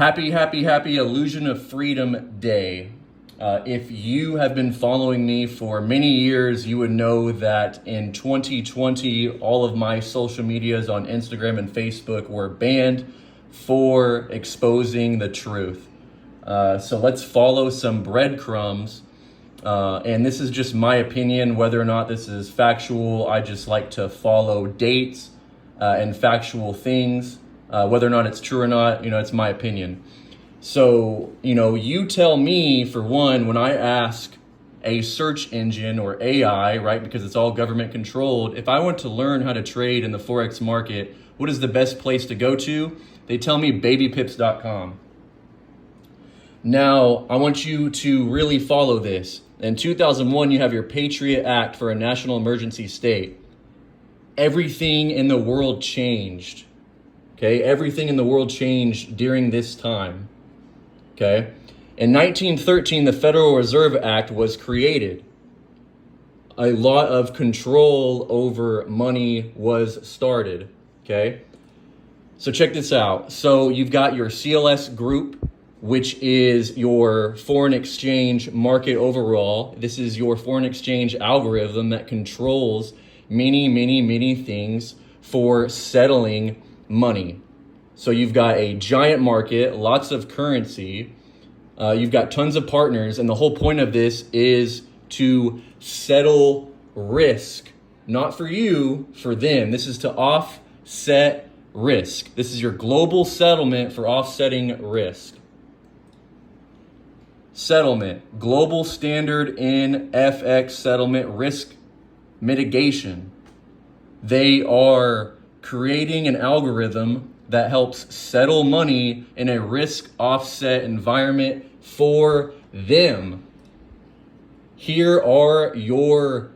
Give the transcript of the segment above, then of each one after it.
Happy Illusion of Freedom Day. If you have been following me for many years, you would know that in 2020, all of my social medias on Instagram and Facebook were banned for exposing the truth. So let's follow some breadcrumbs. And this is just my opinion, whether or not this is factual. I just like to follow dates and factual things. Whether or not it's true or not, it's my opinion. So, you tell me, for one, when I ask a search engine or AI, right, because it's all government controlled, if I want to learn how to trade in the Forex market, what is the best place to go to? They tell me babypips.com. Now, I want you to really follow this. In 2001, you have your Patriot Act for a national emergency state. Everything in the world changed. Okay, everything in the world changed during this time. Okay, in 1913, the Federal Reserve Act was created. A lot of control over money was started. Okay, so check this out. So you've got your CLS group, which is your foreign exchange market overall. This is your foreign exchange algorithm that controls many things for settling money. So you've got a giant market, lots of currency, you've got tons of partners, and the whole point of this is to settle risk. Not for you, for them. This is to offset risk. This is your global settlement for offsetting risk. Settlement, global standard in FX settlement risk mitigation. They are creating an algorithm that helps settle money in a risk offset environment for them. Here are your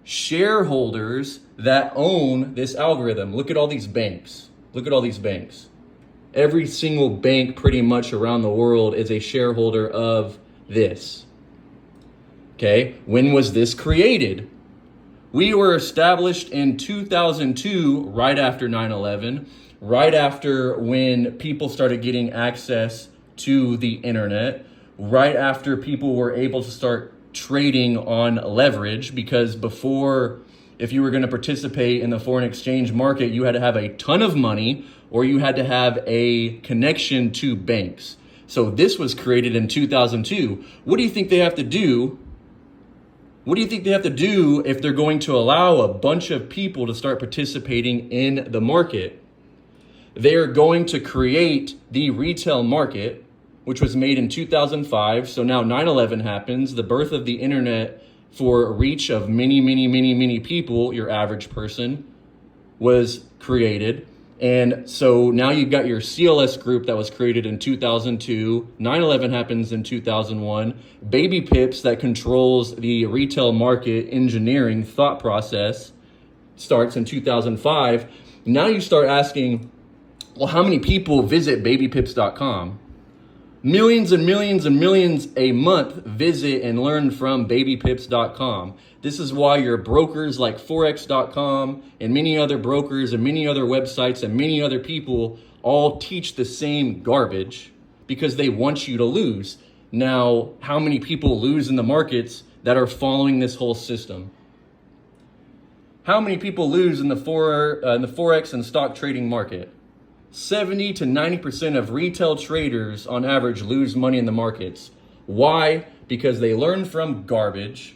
shareholders that own this algorithm. Look at all these banks. Look at all these banks. Every single bank pretty much around the world is a shareholder of this. Okay, when was this created? We were established in 2002, right after 9/11, right after when people started getting access to the internet, right after people were able to start trading on leverage, because before, if you were going to participate in the foreign exchange market, you had to have a ton of money or you had to have a connection to banks. So this was created in 2002. What do you think they have to do? What do you think they have to do if they're going to allow a bunch of people to start participating in the market? They are going to create the retail market, which was made in 2005. So now 9/11 happens, the birth of the internet for reach of many people, your average person, was created. And so now you've got your CLS group that was created in 2002. 9/11 happens in 2001. Babypips, that controls the retail market engineering thought process, starts in 2005. Now you start asking, well, how many people visit babypips.com? Millions and millions a month visit and learn from babypips.com. This is why your brokers like forex.com and many other brokers and many other websites and many other people all teach the same garbage, because they want you to lose. Now, how many people lose in the markets that are following this whole system? How many people lose in the forex and stock trading market? 70 to 90% of retail traders on average lose money in the markets. Why? Because they learn from garbage,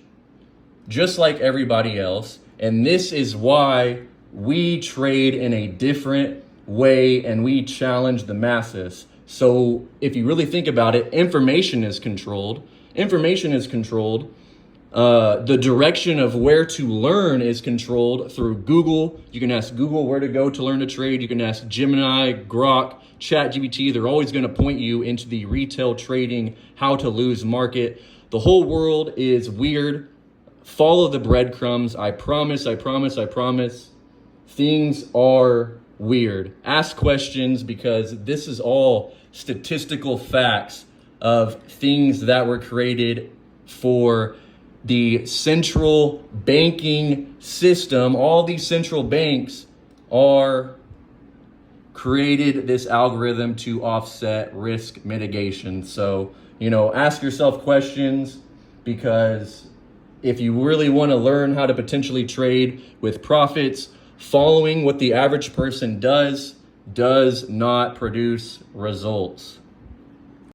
just like everybody else. And this is why we trade in a different way and we challenge the masses. So if you really think about it, information is controlled. Information is controlled. The direction of where to learn is controlled through Google. You can ask Google where to go to learn to trade. You can ask Gemini, Grok, ChatGPT. They're always going to point you into the retail trading, how to lose market. The whole world is weird. Follow the breadcrumbs. I promise. Things are weird. Ask questions, because this is all statistical facts of things that were created for the central banking system. All these central banks are created this algorithm to offset risk mitigation. So, ask yourself questions, because if you really want to learn how to potentially trade with profits, following what the average person does not produce results.